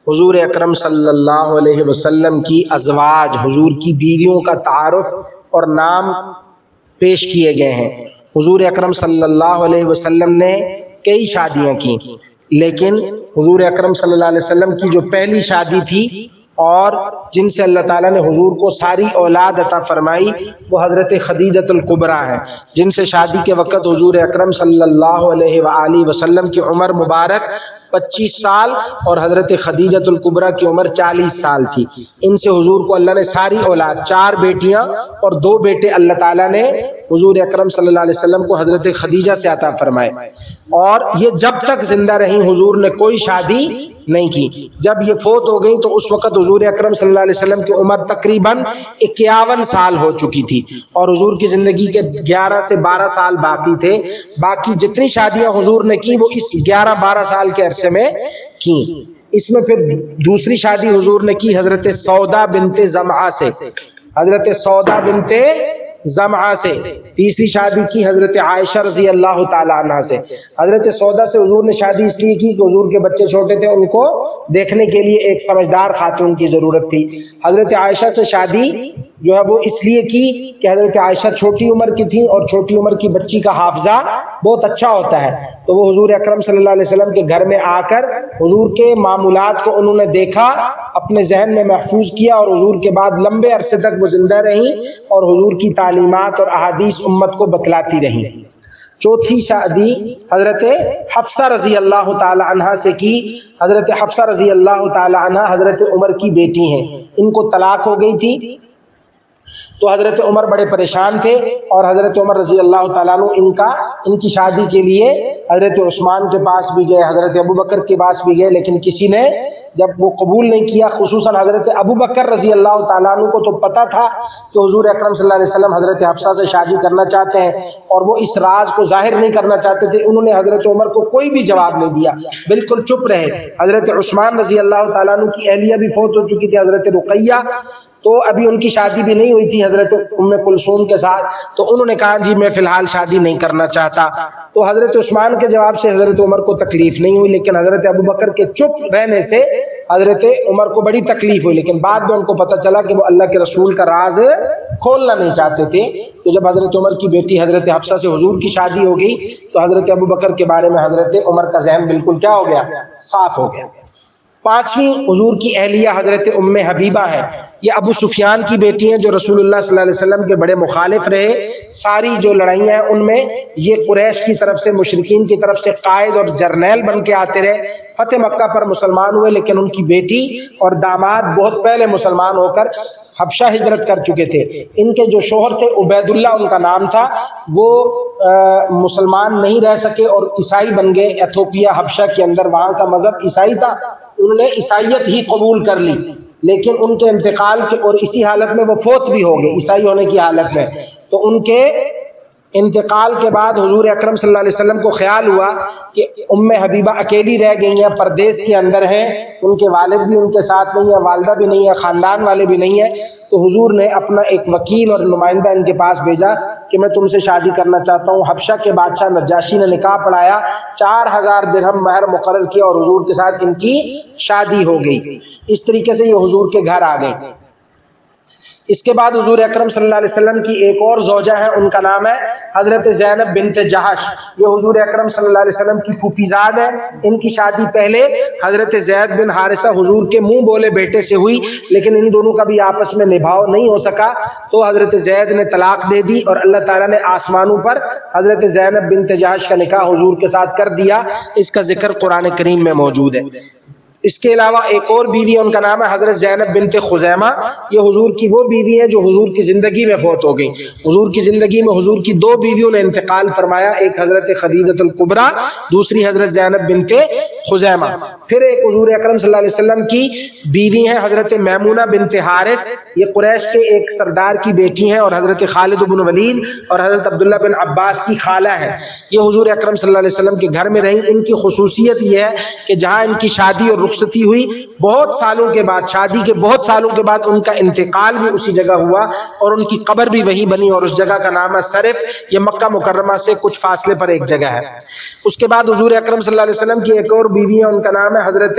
حضور اکرم صلی اللہ علیہ وسلم کی ازواج، حضور کی بیویوں کا تعارف اور نام پیش کیے گئے ہیں۔ حضور اکرم صلی اللہ علیہ وسلم نے کئی شادیاں کی، لیکن حضور اکرم صلی اللہ علیہ وسلم کی جو پہلی شادی تھی اور جن سے اللہ تعالیٰ نے حضور کو ساری اولاد عطا فرمائی وہ حضرت خدیجۃ الکبریٰ ہیں، جن سے شادی کے وقت حضور اکرم صلی اللہ علیہ وآلہ وسلم کی عمر مبارک 25 سال اور حضرت خدیجۃ الکبریٰ کی عمر 40 سال تھی۔ ان سے حضور کو اللہ نے ساری اولاد، 4 بیٹیاں اور 2 بیٹے اللہ تعالیٰ نے حضور اکرم صلی اللہ علیہ وسلم کو حضرت خدیجہ سے عطا فرمائے، اور یہ جب تک زندہ رہیں حضور نے کوئی شادی نہیں کی۔ جب یہ فوت ہو گئی تو اس وقت حضور اکرم صلی اللہ علیہ وسلم کی عمر تقریباً 51 سال ہو چکی تھی، اور حضور کی زندگی کے 11 سے 12 سال باقی تھے۔ باقی جتنی شادیاں حضور نے کی وہ اس 11-12 سال کے عرصے میں کی۔ اس میں پھر دوسری شادی حضور نے کی حضرت سودا بنت زمعہ سے، حضرت سودا بنت زمعہ سے۔ تیسری شادی کی حضرت عائشہ رضی اللہ تعالی عنہ سے۔ حضرت سودا سے حضور نے شادی اس لیے کی کہ حضور کے بچے چھوٹے تھے، ان کو دیکھنے کے لیے ایک سمجھدار خاتون کی ضرورت تھی۔ حضرت عائشہ سے شادی جو ہے وہ اس لیے کی کہ حضرت عائشہ چھوٹی عمر کی تھی اور چھوٹی عمر کی بچی کا حافظہ بہت اچھا ہوتا ہے، تو وہ حضور اکرم صلی اللہ علیہ وسلم کے گھر میں آ کر حضور کے معمولات کو انہوں نے دیکھا، اپنے ذہن میں محفوظ کیا، اور حضور کے بعد لمبے عرصے تک وہ زندہ رہیں اور حضور کی تعلیمات اور احادیث امت کو بتلاتی رہیں۔ چوتھی شادی حضرت حفصہ رضی اللہ تعالی عنہ سے کی۔ حضرت حفصہ رضی اللہ تعالی عنہ حضرت عمر کی بیٹی ہیں، ان کو طلاق ہو گئی تھی، تو حضرت عمر بڑے پریشان تھے، اور حضرت عمر رضی اللہ تعالیٰ عنہ ان کی شادی کے لیے حضرت عثمان کے پاس بھی گئے، حضرت ابوبکر کے پاس بھی گئے، لیکن کسی نے جب وہ قبول نہیں کیا۔ خصوصاً حضرت ابوبکر رضی اللہ تعالیٰ عنہ کو تو پتہ تھا کہ حضور اکرم صلی اللہ علیہ وسلم حضرت حفصہ سے شادی کرنا چاہتے ہیں، اور وہ اس راز کو ظاہر نہیں کرنا چاہتے تھے۔ انہوں نے حضرت عمر کو کوئی بھی جواب نہیں دیا، بالکل چپ رہے۔ حضرت عثمان رضی اللہ تعالیٰ عنہ کی اہلیہ بھی فوت ہو چکی تھی، حضرت رقیہ، تو ابھی ان کی شادی بھی نہیں ہوئی تھی حضرت ام کلثوم کے ساتھ، تو انہوں نے کہا جی میں فی الحال شادی نہیں کرنا چاہتا۔ تو حضرت عثمان کے جواب سے حضرت عمر کو تکلیف نہیں ہوئی، لیکن حضرت ابوبکر کے چپ رہنے سے حضرت عمر کو بڑی تکلیف ہوئی، لیکن بعد میں ان کو پتہ چلا کہ وہ اللہ کے رسول کا راز کھولنا نہیں چاہتے تھے۔ تو جب حضرت عمر کی بیٹی حضرت حفصہ سے حضور کی شادی ہو گئی تو حضرت ابوبکر کے بارے میں حضرت عمر کا ذہن بالکل کیا ہو گیا؟ صاف ہو گیا۔ پانچویں حضور کی اہلیہ حضرت ام حبیبہ ہے، یہ ابو سفیان کی بیٹی ہیں جو رسول اللہ صلی اللہ علیہ وسلم کے بڑے مخالف رہے۔ ساری جو لڑائیاں ہیں ان میں یہ قریش کی طرف سے، مشرکین کی طرف سے قائد اور جرنیل بن کے آتے رہے۔ فتح مکہ پر مسلمان ہوئے، لیکن ان کی بیٹی اور داماد بہت پہلے مسلمان ہو کر حبشہ ہجرت کر چکے تھے۔ ان کے جو شوہر تھے عبید اللہ ان کا نام تھا، وہ مسلمان نہیں رہ سکے اور عیسائی بن گئے۔ ایتھوپیا حبشہ کے اندر وہاں کا مذہب عیسائی تھا، انہوں نے عیسائیت ہی قبول کر لی، لیکن ان کے انتقال کے اور اسی حالت میں وہ فوت بھی ہو گئے عیسائی ہونے کی حالت میں۔ تو ان کے انتقال کے بعد حضور اکرم صلی اللہ علیہ وسلم کو خیال ہوا کہ ام حبیبہ اکیلی رہ گئی ہیں، پردیس کے اندر ہیں، ان کے والد بھی ان کے ساتھ نہیں ہے، والدہ بھی نہیں ہے، خاندان والے بھی نہیں ہیں۔ تو حضور نے اپنا ایک وکیل اور نمائندہ ان کے پاس بھیجا کہ میں تم سے شادی کرنا چاہتا ہوں۔ حبشہ کے بادشاہ نجاشی نے نکاح پڑھایا، 4000 درہم مہر مقرر کیا اور حضور کے ساتھ ان کی شادی ہو گئی۔ اس طریقے سے یہ حضور کے گھر آ گئی۔ اس کے بعد حضور اکرم صلی اللہ علیہ وسلم کی ایک اور زوجہ ہیں، ان کا نام ہے حضرت زینب بنت جہش، یہ حضور اکرم صلی اللہ علیہ وسلم کی پھوپھی زاد ہے۔ ان کی شادی پہلے حضرت زید بن حارثہ حضور کے منہ بولے بیٹے سے ہوئی، لیکن ان دونوں کا بھی آپس میں نبھاؤ نہیں ہو سکا، تو حضرت زید نے طلاق دے دی اور اللہ تعالیٰ نے آسمانوں پر حضرت زینب بنت جہش کا نکاح حضور کے ساتھ کر دیا۔ اس کا ذکر قرآن کریم میں موجود ہے۔ اس کے علاوہ ایک اور بیوی ہے، ان کا نام ہے حضرت زینب بنت خزیمہ، یہ حضور کی وہ بیوی ہے جو حضور کی زندگی میں فوت ہو گئی۔ حضور کی زندگی میں حضور کی 2 بیویوں نے انتقال فرمایا، ایک حضرت خدیجۃ الکبریٰ، دوسری حضرت زینب بنت خزیمہ۔ پھر ایک حضور اکرم صلی اللہ علیہ وسلم کی بیوی ہیں حضرت میمونہ بنت حارث، یہ قریش کے ایک سردار کی بیٹی ہیں اور حضرت خالد بن ولید اور حضرت عبداللہ بن عباس کی خالہ ہیں۔ یہ حضور اکرم صلی اللہ علیہ وسلم کے گھر میں رہیں۔ ان کی خصوصیت یہ ہے کہ جہاں ان کی شادی اور رخصتی ہوئی، بہت سالوں کے بعد، شادی کے بہت سالوں کے بعد ان کا انتقال بھی اسی جگہ ہوا اور ان کی قبر بھی وہیں بنی، اور اس جگہ کا نام ہے صرف، یہ مکہ مکرمہ سے کچھ فاصلے پر ایک جگہ ہے۔ اس کے بعد حضور اکرم صلی اللہ علیہ وسلم کی ایک اور بیوی ہے، ان کا نام ہے حضرت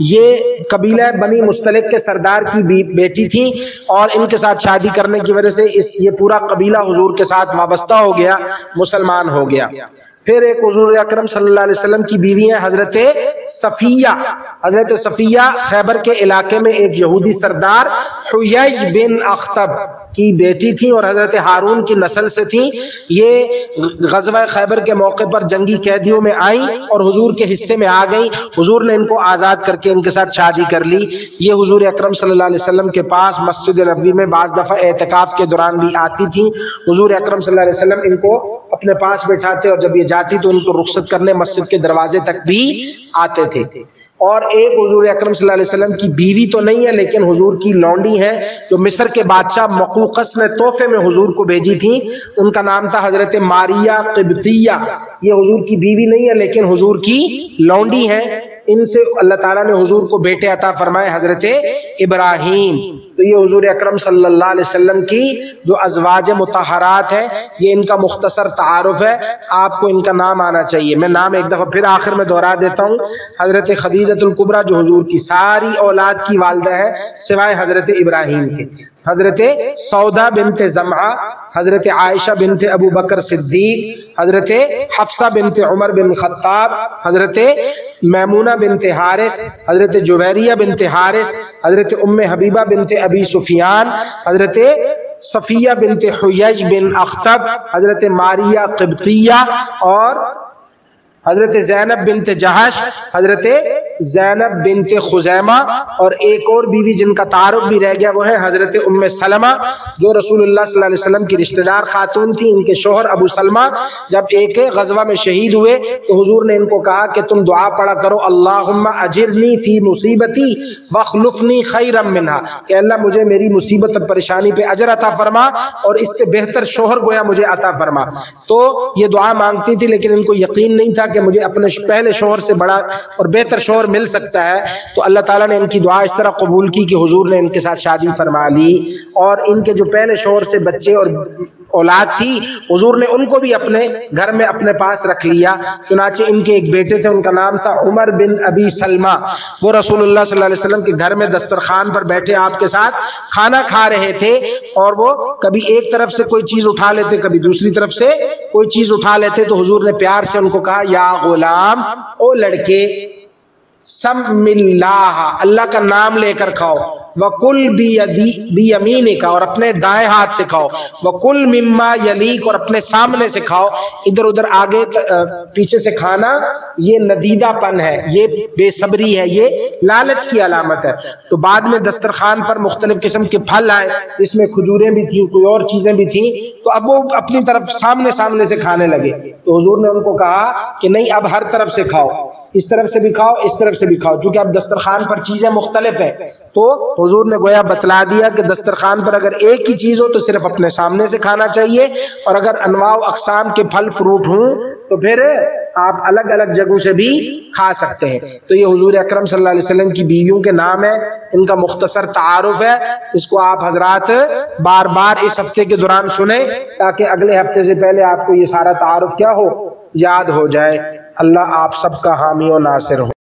یہ قبیلہ بنی مستلق کے سردار کی بیٹی تھی اور ان کے ساتھ شادی کرنے کی وجہ سے یہ پورا قبیلہ حضور کے ساتھ وابستہ ہو گیا، مسلمان ہو گیا۔ پھر ایک حضور اکرم صلی اللہ علیہ وسلم کی بیوی ہیں حضرت صفیہ۔ حضرت صفیہ خیبر کے علاقے میں ایک یہودی سردار حیی بن اخطب کی بیٹی تھی اور حضرت ہارون کی نسل سے تھی۔ یہ غزوہ خیبر کے موقع پر جنگی قیدیوں میں آئیں اور حضور کے حصے میں آ گئیں۔ حضور نے ان کو آزاد کر کے ان کے ساتھ شادی کر لی۔ یہ حضور اکرم صلی اللہ علیہ وسلم کے پاس مسجد نبوی میں بعض دفعہ اعتکاف کے دوران بھی آتی تھیں۔ حضور اکرم صلی اللہ علیہ وسلم ان کو اپنے پاس بٹھاتے اور جب یہ جاتی تو ان کو رخصت کرنے مسجد کے دروازے تک بھی آتے تھے۔ اور ایک حضور اکرم صلی اللہ علیہ وسلم کی بیوی تو نہیں ہے لیکن حضور کی لونڈی ہے جو مصر کے بادشاہ مقوقس نے تحفے میں حضور کو بھیجی تھی، ان کا نام تھا حضرت ماریہ قبطیہ۔ یہ حضور کی بیوی نہیں ہے لیکن حضور کی لونڈی ہے۔ ان سے اللہ تعالیٰ نے حضور کو بیٹے عطا فرمائے حضرت ابراہیم۔ تو یہ حضور اکرم صلی اللہ علیہ وسلم کی جو ازواج مطہرات ہیں، یہ ان کا مختصر تعارف ہے، آپ کو ان کا نام آنا چاہیے۔ میں نام ایک دفعہ پھر آخر میں دہرا دیتا ہوں۔ حضرت خدیجۃ الکبریٰ جو حضور کی ساری اولاد کی والدہ ہے سوائے حضرت ابراہیم کے، حضرت سودا بنت زمعہ، حضرت عائشہ بنت ابو بکر صدیق، حضرت حفصہ بنت عمر بن خطاب، حضرت میمونہ بنت حارث، حضرت جویریہ بنت حارث، حضرت ام حبیبہ بنت ابی سفیان، حضرت صفیہ بنت حیی بن اخطب، حضرت ماریہ قبطیہ اور حضرت زینب بنت جہش، حضرت زینب بنت خزیمہ، اور ایک اور بیوی جن کا تعارف بھی رہ گیا وہ ہے حضرت ام سلمہ جو رسول اللہ صلی اللہ علیہ وسلم کی رشتہ دار خاتون تھی۔ ان کے شوہر ابو سلمہ جب ایک غزوہ میں شہید ہوئے تو حضور نے ان کو کہا کہ تم دعا پڑھا کرو اللہم اجرنی فی مصیبتی واخلفنی خیرا منہا، کہ اللہ مجھے میری مصیبت اور پریشانی پہ اجر عطا فرما اور اس سے بہتر شوہر گویا مجھے عطا فرما۔ تو یہ دعا مانگتی تھی لیکن ان کو یقین نہیں تھا کہ مجھے اپنے پہلے شوہر سے بڑا اور بہتر شوہر مل سکتا ہے۔ تو اللہ تعالیٰ نے ان کی دعا اس طرح قبول کی کہ حضور نے ان کے ساتھ شادی فرما لی، اور ان کے جو پہلے شوہر سے بچے اور اولاد تھی حضور نے ان کو بھی اپنے گھر میں اپنے پاس رکھ لیا۔ چنانچہ ان کے ایک بیٹے تھے، ان کا نام تھا عمر بن ابی سلمہ۔ وہ رسول اللہ صلی اللہ علیہ وسلم کے گھر میں دسترخوان پر بیٹھے آپ کے ساتھ کھانا کھا رہے تھے، اور وہ کبھی ایک طرف سے کوئی چیز اٹھا لیتے کبھی دوسری طرف سے کوئی چیز اٹھا لیتے، تو حضور نے پیار سے ان کو کہا یا غلام، او لڑکے، سم اللہ، اللہ کا نام لے کر کھاؤ، وَقُلْ بِيَمِينِكَ، اور اپنے دائیں ہاتھ سے کھاؤ، وَقُلْ مِمَّا يَلِيكَ، اور اپنے سامنے سے کھاؤ۔ ادھر ادھر آگے پیچھے سے کھانا یہ ندیدہ پن ہے، یہ بے صبری ہے، یہ لالچ کی علامت ہے۔ تو بعد میں دسترخوان پر مختلف قسم کے پھل آئے، اس میں کھجوریں بھی تھیں، کوئی اور چیزیں بھی تھیں، تو اب وہ اپنی طرف سامنے سے کھانے لگے۔ تو حضور نے ان کو کہا کہ نہیں، اب ہر طرف سے کھاؤ، اس طرف سے بھی کھاؤ، اس طرف سے بھی کھاؤ، چونکہ اب دسترخوان پر چیزیں مختلف ہیں۔ تو حضور نے گویا بتلا دیا کہ دسترخوان پر اگر ایک ہی چیز ہو تو صرف اپنے سامنے سے کھانا چاہیے، اور اگر انواع و اقسام کے پھل فروٹ ہوں تو پھر آپ الگ الگ جگہوں سے بھی کھا سکتے ہیں۔ تو یہ حضور اکرم صلی اللہ علیہ وسلم کی بیویوں کے نام ہے، ان کا مختصر تعارف ہے۔ اس کو آپ حضرات بار بار اس ہفتے کے دوران سنیں تاکہ اگلے ہفتے سے پہلے آپ کو یہ سارا تعارف کیا ہو، یاد ہو جائے۔ اللہ آپ سب کا حامی و ناصر ہو۔